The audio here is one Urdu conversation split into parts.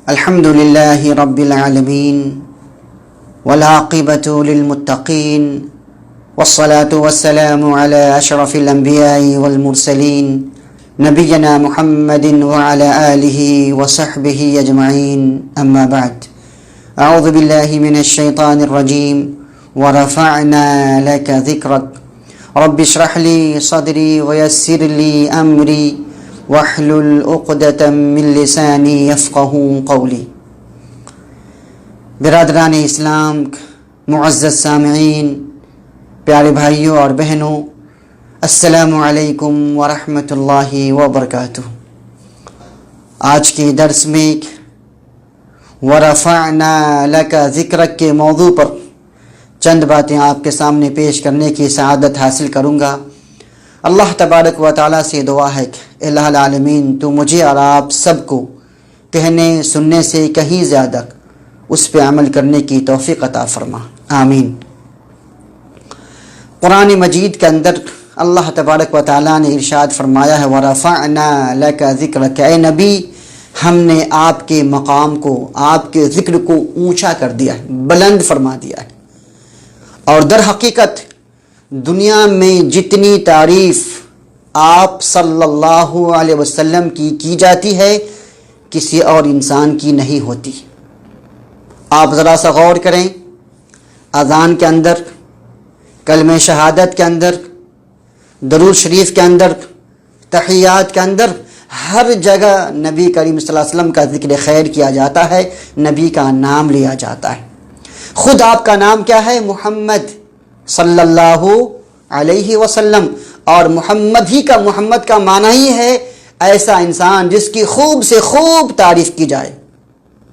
الحمد لله رب العالمين والعاقبة للمتقين والصلاة والسلام على أشرف الأنبياء والمرسلين نبينا محمد وعلى آله وصحبه أجمعين أما بعد أعوذ بالله من الشيطان الرجيم ورفعنا لك ذكرك رب اشرح لي صدري ويسر لي أمري واحلل عقدة من لساني يفقهوا قولي۔ برادران اسلام، معزز سامعین، پیارے بھائیوں اور بہنوں، السلام علیکم ورحمۃ اللہ وبرکاتہ۔ آج کے درس میں ورفعنا لک ذکرک کے موضوع پر چند باتیں آپ کے سامنے پیش کرنے کی سعادت حاصل کروں گا۔ اللہ تبارک و تعالیٰ سے دعا ہے کہ الہ العالمین تو مجھے اور آپ سب کو کہنے سننے سے کہیں زیادہ اس پہ عمل کرنے کی توفیق عطا فرما، آمین۔ قرآن مجید کے اندر اللہ تبارک و تعالیٰ نے ارشاد فرمایا ہے وَرَفَعْنَا لَكَ ذِكْرَكَ، اے نبی ہم نے آپ کے مقام کو، آپ کے ذکر کو اونچا کر دیا ہے، بلند فرما دیا ہے۔ اور در حقیقت دنیا میں جتنی تعریف آپ صلی اللہ علیہ وسلم کی جاتی ہے کسی اور انسان کی نہیں ہوتی۔ آپ ذرا سا غور کریں، اذان کے اندر، کلمہ شہادت کے اندر، درود شریف کے اندر، تحیات کے اندر، ہر جگہ نبی کریم صلی اللہ علیہ وسلم کا ذکر خیر کیا جاتا ہے، نبی کا نام لیا جاتا ہے۔ خود آپ کا نام کیا ہے؟ محمد صلی اللہ علیہ وسلم، اور محمد کا معنی ہی ہے ایسا انسان جس کی خوب سے خوب تعریف کی جائے،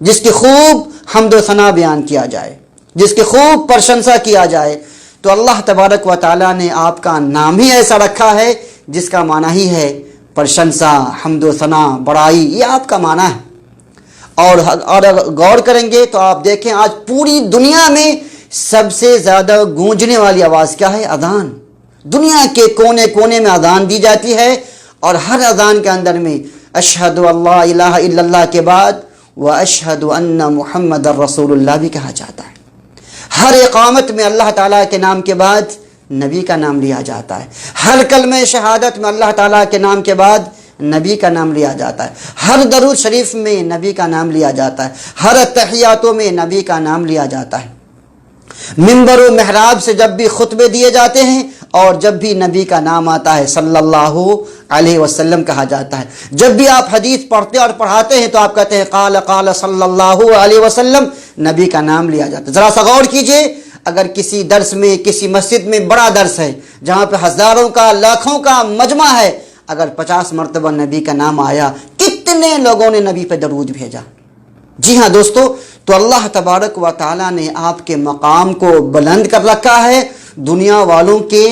جس کی خوب حمد و ثنا بیان کیا جائے، جس کی خوب پرشنسا کیا جائے۔ تو اللہ تبارک و تعالیٰ نے آپ کا نام ہی ایسا رکھا ہے جس کا معنی ہی ہے پرشنسا، حمد و ثنا، بڑائی، یہ آپ کا معنی ہے۔ اور غور کریں گے تو آپ دیکھیں آج پوری دنیا میں سب سے زیادہ گونجنے والی آواز کیا ہے؟ اذان۔ دنیا کے کونے کونے میں اذان دی جاتی ہے، اور ہر اذان کے اندر میں اشہد اللہ الہ الا اللہ کے بعد واشہد ان محمد رسول اللہ بھی کہا جاتا ہے۔ ہر اقامت میں اللہ تعالیٰ کے نام کے بعد نبی کا نام لیا جاتا ہے۔ ہر کلمہ شہادت میں اللہ تعالیٰ کے نام کے بعد نبی کا نام لیا جاتا ہے۔ ہر درود شریف میں نبی کا نام لیا جاتا ہے۔ ہر تحیاتوں میں نبی کا نام لیا جاتا ہے۔ منبر و محراب سے جب بھی خطبے دیے جاتے ہیں اور جب بھی نبی کا نام آتا ہے صلی اللہ علیہ وسلم کہا جاتا ہے۔ جب بھی آپ حدیث پڑھتے اور پڑھاتے ہیں تو آپ کہتے ہیں قال قال صلی اللہ علیہ وسلم، نبی کا نام لیا جاتا ہے۔ ذرا سا غور کیجئے، اگر کسی درس میں، کسی مسجد میں بڑا درس ہے جہاں پہ ہزاروں کا، لاکھوں کا مجمع ہے، اگر 50 مرتبہ نبی کا نام آیا، کتنے لوگوں نے نبی پہ درود بھیجا؟ جی ہاں دوستو، تو اللہ تبارک و تعالیٰ نے آپ کے مقام کو بلند کر رکھا ہے۔ دنیا والوں کے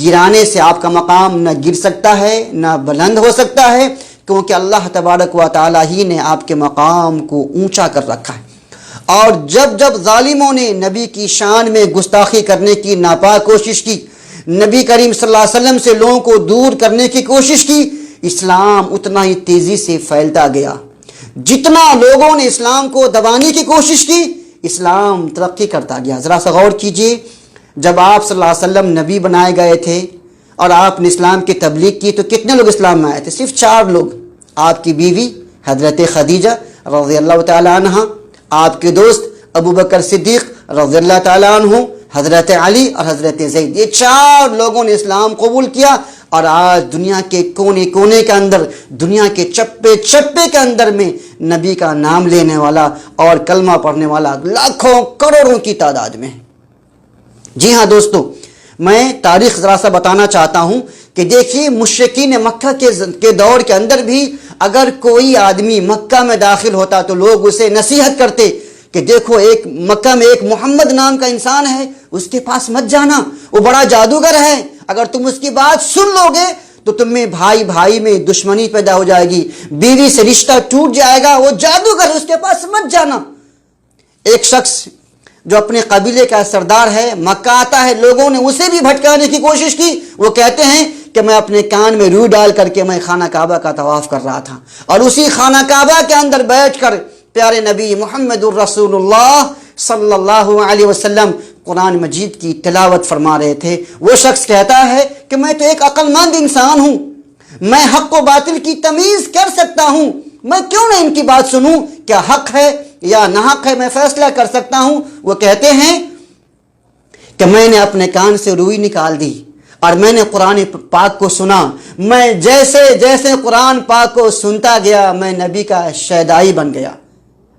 گرانے سے آپ کا مقام نہ گر سکتا ہے، نہ بلند ہو سکتا ہے، کیونکہ اللہ تبارک و تعالیٰ ہی نے آپ کے مقام کو اونچا کر رکھا ہے۔ اور جب ظالموں نے نبی کی شان میں گستاخی کرنے کی ناپاک کوشش کی، نبی کریم صلی اللہ علیہ وسلم سے لوگوں کو دور کرنے کی کوشش کی، اسلام اتنا ہی تیزی سے پھیلتا گیا۔ جتنا لوگوں نے اسلام کو دبانے کی کوشش کی، اسلام ترقی کرتا گیا۔ ذرا سا غور کیجئے، جب آپ صلی اللہ علیہ وسلم نبی بنائے گئے تھے اور آپ نے اسلام کی تبلیغ کی تو کتنے لوگ اسلام میں آئے تھے؟ صرف 4 لوگ۔ آپ کی بیوی حضرت خدیجہ رضی اللہ تعالی عنہ، آپ کے دوست ابو بکر صدیق رضی اللہ تعالی عنہ، حضرت علی اور حضرت زید، یہ 4 لوگوں نے اسلام قبول کیا۔ اور آج دنیا کے کونے کونے کے اندر، دنیا کے چپے چپے کے اندر میں نبی کا نام لینے والا اور کلمہ پڑھنے والا لاکھوں کروڑوں کی تعداد میں ہے۔ جی ہاں دوستو، میں تاریخ ذرا سا بتانا چاہتا ہوں کہ دیکھیے مشرکین مکہ کے دور کے اندر بھی اگر کوئی آدمی مکہ میں داخل ہوتا تو لوگ اسے نصیحت کرتے کہ دیکھو ایک مکہ میں ایک محمد نام کا انسان ہے، اس کے پاس مت جانا، وہ بڑا جادوگر ہے، اگر تم اس کی بات سن لو گے تو تم میں بھائی بھائی میں دشمنی پیدا ہو جائے گی، بیوی سے رشتہ ٹوٹ جائے گا، وہ جادوگر، اس کے پاس مت جانا۔ ایک شخص جو اپنے قبیلے کا سردار ہے مکہ آتا ہے، لوگوں نے اسے بھی بھٹکانے کی کوشش کی۔ وہ کہتے ہیں کہ میں اپنے کان میں روئی ڈال کر کے میں خانہ کعبہ کا طواف کر رہا تھا، اور اسی خانہ کعبہ کے اندر بیٹھ کر پیارے نبی محمد الرسول اللہ صلی اللہ علیہ وسلم قرآن مجید کی تلاوت فرما رہے تھے۔ وہ شخص کہتا ہے کہ میں تو ایک عقل مند انسان ہوں، میں حق و باطل کی تمیز کر سکتا ہوں، میں کیوں نہ ان کی بات سنوں، کیا حق ہے یا ناحق ہے میں فیصلہ کر سکتا ہوں۔ وہ کہتے ہیں کہ میں نے اپنے کان سے روئی نکال دی اور میں نے قرآن پاک کو سنا، میں جیسے جیسے قرآن پاک کو سنتا گیا میں نبی کا شیدائی بن گیا،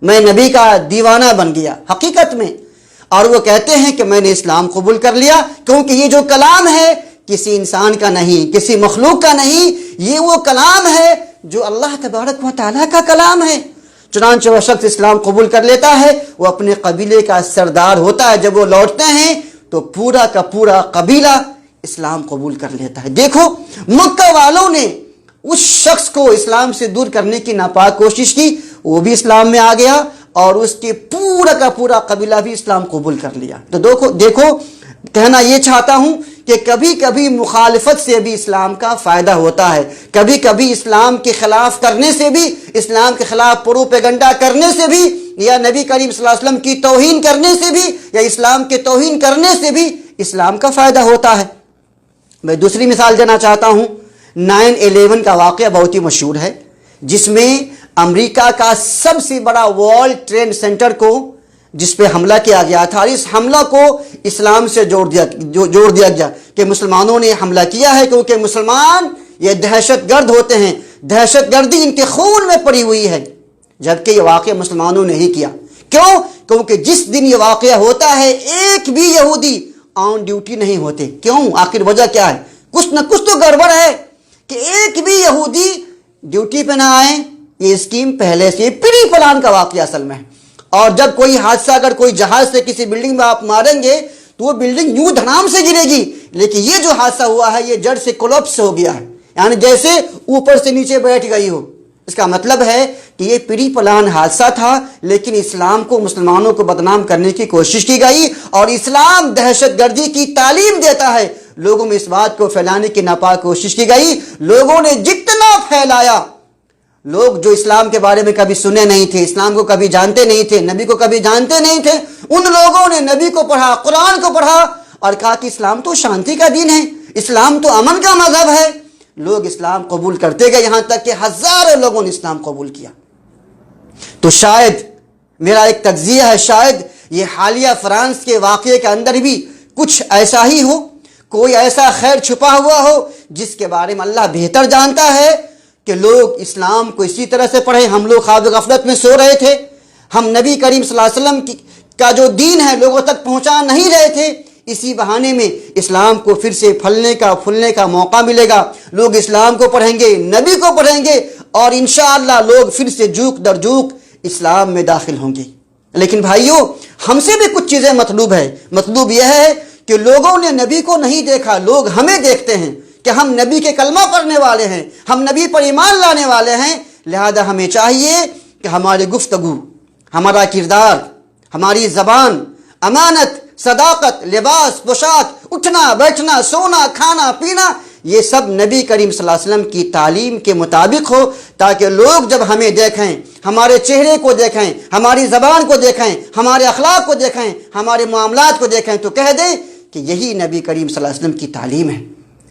میں نبی کا دیوانہ بن گیا حقیقت میں۔ اور وہ کہتے ہیں کہ میں نے اسلام قبول کر لیا، کیونکہ یہ جو کلام ہے کسی انسان کا نہیں، کسی مخلوق کا نہیں، یہ وہ کلام ہے جو اللہ تبارک و تعالیٰ کا کلام ہے۔ چنانچہ وہ شخص اسلام قبول کر لیتا ہے، وہ اپنے قبیلے کا سردار ہوتا ہے، جب وہ لوٹتے ہیں تو پورا کا پورا قبیلہ اسلام قبول کر لیتا ہے۔ دیکھو مکہ والوں نے اس شخص کو اسلام سے دور کرنے کی ناپاک کوشش کی، وہ بھی اسلام میں آ گیا اور اس کے پورا کا پورا قبیلہ بھی اسلام قبول کر لیا۔ تو دیکھو کہنا یہ چاہتا ہوں کہ کبھی کبھی مخالفت سے بھی اسلام کا فائدہ ہوتا ہے، کبھی کبھی اسلام کے خلاف کرنے سے بھی، اسلام کے خلاف پروپیگنڈا کرنے سے بھی، یا نبی کریم صلی اللہ علیہ وسلم کی توہین کرنے سے بھی، یا اسلام کے توہین کرنے سے بھی اسلام کا فائدہ ہوتا ہے۔ میں دوسری مثال دینا چاہتا ہوں۔ 9/11 کا واقعہ بہت ہی مشہور ہے، جس میں امریکہ کا سب سے بڑا ورلڈ ٹریڈ سینٹر کو جس پہ حملہ کیا گیا تھا، اور اس حملہ کو اسلام سے جوڑ دیا گیا کہ مسلمانوں نے حملہ کیا ہے، کیونکہ مسلمان یہ دہشت گرد ہوتے ہیں، دہشت گردی ان کے خون میں پڑی ہوئی ہے، جبکہ یہ واقعہ مسلمانوں نے ہی کیا۔ کیوں؟ کیونکہ جس دن یہ واقعہ ہوتا ہے ایک بھی یہودی آن ڈیوٹی نہیں ہوتے۔ کیوں؟ آخر وجہ کیا ہے؟ کچھ نہ کچھ تو گڑبڑ ہے کہ ایک بھی یہودی ڈیوٹی پہ نہ آئیں۔ یہ اسکیم پہلے سے پری پلان کا واقعہ اصل میں، اور جب کوئی حادثہ اگر کوئی جہاز سے کسی بلڈنگ میں آپ ماریں گے تو وہ بلڈنگ یوں دھڑام سے گرے گی، لیکن یہ جو حادثہ ہوا ہے یہ جڑ سے کولپس ہو گیا ہے، یعنی جیسے اوپر سے نیچے بیٹھ گئی ہو۔ اس کا مطلب ہے کہ یہ پری پلان حادثہ تھا، لیکن اسلام کو مسلمانوں کو بدنام کرنے کی کوشش کی گئی، اور اسلام دہشت گردی کی تعلیم دیتا ہے، لوگوں میں اس بات کو پھیلانے کی ناپاک کوشش کی گئی۔ لوگوں نے جتنا پھیلایا، لوگ جو اسلام کے بارے میں کبھی سنے نہیں تھے، اسلام کو کبھی جانتے نہیں تھے، نبی کو کبھی جانتے نہیں تھے، ان لوگوں نے نبی کو پڑھا، قرآن کو پڑھا اور کہا کہ اسلام تو شانتی کا دین ہے، اسلام تو امن کا مذہب ہے۔ لوگ اسلام قبول کرتے گئے، یہاں تک کہ ہزاروں لوگوں نے اسلام قبول کیا۔ تو شاید میرا ایک تجزیہ ہے، شاید یہ حالیہ فرانس کے واقعے کے اندر بھی کچھ ایسا ہی ہو، کوئی ایسا خیر چھپا ہوا ہو جس کے بارے میں اللہ بہتر جانتا ہے کہ لوگ اسلام کو اسی طرح سے پڑھیں۔ ہم لوگ خواب غفلت میں سو رہے تھے، ہم نبی کریم صلی اللہ علیہ وسلم کا جو دین ہے لوگوں تک پہنچا نہیں رہے تھے، اسی بہانے میں اسلام کو پھر سے پھلنے کا موقع ملے گا، لوگ اسلام کو پڑھیں گے، نبی کو پڑھیں گے، اور انشاءاللہ لوگ پھر سے جوک در جوک اسلام میں داخل ہوں گے۔ لیکن بھائیو، ہم سے بھی کچھ چیزیں مطلوب ہے۔ مطلوب یہ ہے کہ لوگوں نے نبی کو نہیں دیکھا، لوگ ہمیں دیکھتے ہیں کہ ہم نبی کے کلمہ پڑھنے والے ہیں، ہم نبی پر ایمان لانے والے ہیں، لہذا ہمیں چاہیے کہ ہماری گفتگو، ہمارا کردار، ہماری زبان، امانت، صداقت، لباس، پوشاک، اٹھنا بیٹھنا، سونا کھانا پینا، یہ سب نبی کریم صلی اللہ علیہ وسلم کی تعلیم کے مطابق ہو، تاکہ لوگ جب ہمیں دیکھیں، ہمارے چہرے کو دیکھیں، ہماری زبان کو دیکھیں، ہمارے اخلاق کو دیکھیں، ہمارے معاملات کو دیکھیں تو کہہ دیں کہ یہی نبی کریم صلی اللہ علیہ وسلم کی تعلیم ہے،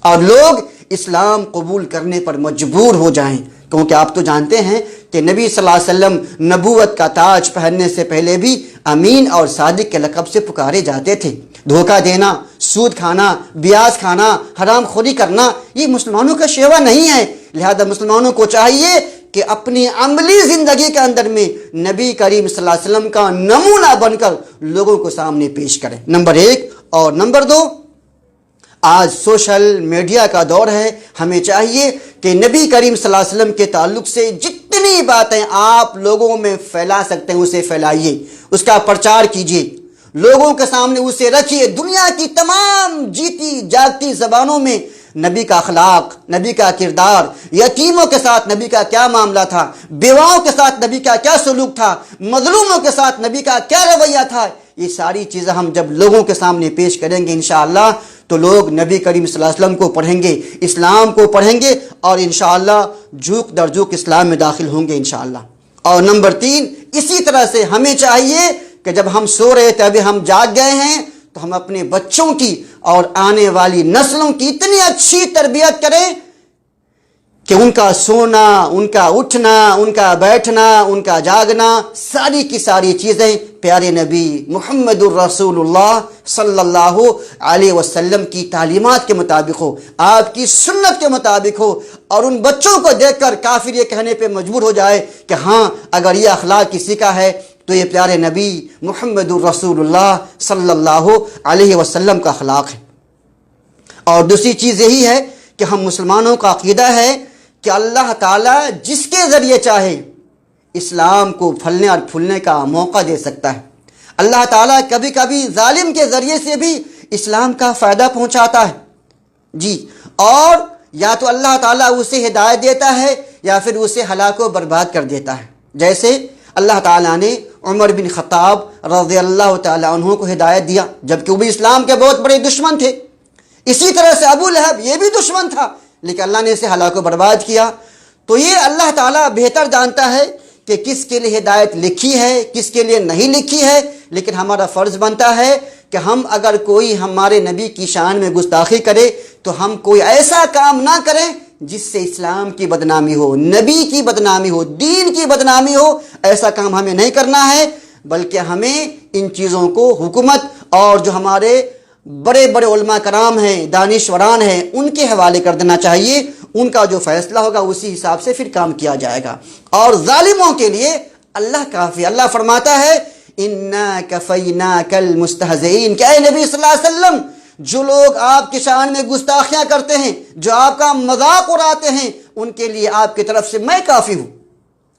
اور لوگ اسلام قبول کرنے پر مجبور ہو جائیں۔ کیونکہ آپ تو جانتے ہیں کہ نبی صلی اللہ علیہ وسلم نبوت کا تاج پہننے سے پہلے بھی امین اور صادق کے لقب سے پکارے جاتے تھے۔ دھوکہ دینا، سود کھانا، بیاج کھانا، حرام خوری کرنا یہ مسلمانوں کا شیوا نہیں ہے، لہذا مسلمانوں کو چاہیے کہ اپنی عملی زندگی کے اندر میں نبی کریم صلی اللہ علیہ وسلم کا نمونہ بن کر لوگوں کو سامنے پیش کریں، نمبر 1۔ اور نمبر 2، آج سوشل میڈیا کا دور ہے، ہمیں چاہیے کہ نبی کریم صلی اللہ علیہ وسلم کے تعلق سے جتنی باتیں آپ لوگوں میں پھیلا سکتے ہیں اسے پھیلائیے، اس کا پرچار کیجیے، لوگوں کے سامنے اسے رکھیے۔ دنیا کی تمام جیتی جاگتی زبانوں میں نبی کا اخلاق، نبی کا کردار، یتیموں کے ساتھ نبی کا کیا معاملہ تھا، بیواؤں کے ساتھ نبی کا کیا سلوک تھا، مظلوموں کے ساتھ نبی کا کیا رویہ تھا، یہ ساری چیزیں ہم جب لوگوں کے سامنے پیش کریں گے انشاءاللہ تو لوگ نبی کریم صلی اللہ علیہ وسلم کو پڑھیں گے، اسلام کو پڑھیں گے، اور انشاءاللہ جھوک در جھوک اسلام میں داخل ہوں گے انشاءاللہ۔ اور نمبر 3، اسی طرح سے ہمیں چاہیے کہ جب ہم سو رہے تھے ابھی ہم جاگ گئے ہیں تو ہم اپنے بچوں کی اور آنے والی نسلوں کی اتنی اچھی تربیت کریں کہ ان کا سونا، ان کا اٹھنا، ان کا بیٹھنا، ان کا جاگنا، ساری کی ساری چیزیں پیارے نبی محمد الرسول اللہ صلی اللہ علیہ وسلم کی تعلیمات کے مطابق ہو، آپ کی سنت کے مطابق ہو، اور ان بچوں کو دیکھ کر کافر یہ کہنے پہ مجبور ہو جائے کہ ہاں اگر یہ اخلاق کسی کا ہے تو یہ پیارے نبی محمد الرسول اللہ صلی اللہ علیہ وسلم کا اخلاق ہے۔ اور دوسری چیز یہی ہے کہ ہم مسلمانوں کا عقیدہ ہے کہ اللہ تعالیٰ جس کے ذریعے چاہے اسلام کو پھلنے اور پھولنے کا موقع دے سکتا ہے۔ اللہ تعالیٰ کبھی کبھی ظالم کے ذریعے سے بھی اسلام کا فائدہ پہنچاتا ہے، جی، اور یا تو اللہ تعالیٰ اسے ہدایت دیتا ہے یا پھر اسے ہلاک و برباد کر دیتا ہے۔ جیسے اللہ تعالیٰ نے عمر بن خطاب رضی اللہ تعالیٰ عنہ کو ہدایت دیا جبکہ وہ بھی اسلام کے بہت بڑے دشمن تھے۔ اسی طرح سے ابو لہب یہ بھی دشمن تھا لیکن اللہ نے اسے ہلاک و برباد کیا۔ تو یہ اللہ تعالیٰ بہتر جانتا ہے کہ کس کے لیے ہدایت لکھی ہے، کس کے لیے نہیں لکھی ہے، لیکن ہمارا فرض بنتا ہے کہ ہم اگر کوئی ہمارے نبی کی شان میں گستاخی کرے تو ہم کوئی ایسا کام نہ کریں جس سے اسلام کی بدنامی ہو، نبی کی بدنامی ہو، دین کی بدنامی ہو۔ ایسا کام ہمیں نہیں کرنا ہے، بلکہ ہمیں ان چیزوں کو حکومت اور جو ہمارے بڑے بڑے علماء کرام ہیں، دانشوران ہیں، ان کے حوالے کر دینا چاہیے۔ ان کا جو فیصلہ ہوگا اسی حساب سے پھر کام کیا جائے گا۔ اور ظالموں کے لیے اللہ کافی۔ اللہ فرماتا ہے اِنَّا كَفَيْنَاكَ الْمُسْتَهْزِئِينَ کہ اے نبی صلی اللہ علیہ وسلم، جو لوگ آپ کی شان میں گستاخیاں کرتے ہیں، جو آپ کا مذاق اڑاتے ہیں، ان کے لیے آپ کی طرف سے میں کافی ہوں،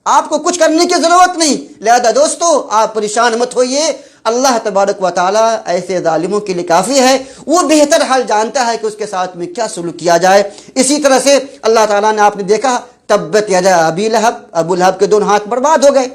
آپ کو کچھ کرنے کی ضرورت نہیں۔ لہذا دوستو آپ پریشان مت ہوئیے، اللہ تبارک و تعالیٰ ایسے ظالموں کے لیے کافی ہے، وہ بہتر حال جانتا ہے کہ اس کے ساتھ میں کیا سلوک کیا جائے۔ اسی طرح سے اللہ تعالیٰ نے آپ نے دیکھا تبت یدا ابی لہب، ابو لہب کے دونوں ہاتھ برباد ہو گئے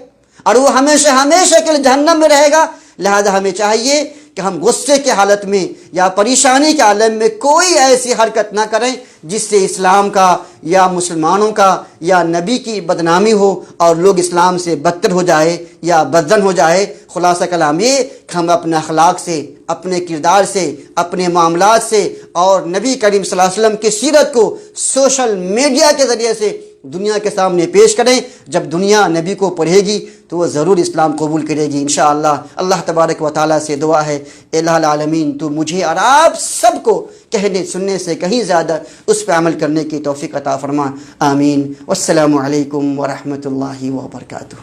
اور وہ ہمیشہ ہمیشہ کے لیے جہنم میں رہے گا۔ لہذا ہمیں چاہیے کہ ہم غصے کے حالت میں یا پریشانی کے عالم میں کوئی ایسی حرکت نہ کریں جس سے اسلام کا یا مسلمانوں کا یا نبی کی بدنامی ہو اور لوگ اسلام سے بدتر ہو جائے یا بدزن ہو جائے۔ خلاصہ کلام یہ کہ ہم اپنے اخلاق سے، اپنے کردار سے، اپنے معاملات سے اور نبی کریم صلی اللہ علیہ وسلم کی سیرت کو سوشل میڈیا کے ذریعے سے دنیا کے سامنے پیش کریں۔ جب دنیا نبی کو پڑھے گی تو وہ ضرور اسلام قبول کرے گی انشاءاللہ۔ اللہ تبارک و تعالیٰ سے دعا ہے الہ العالمین تو مجھے اور آپ سب کو کہنے سننے سے کہیں زیادہ اس پہ عمل کرنے کی توفیق عطا فرما، آمین۔ والسلام علیکم ورحمۃ اللہ وبرکاتہ۔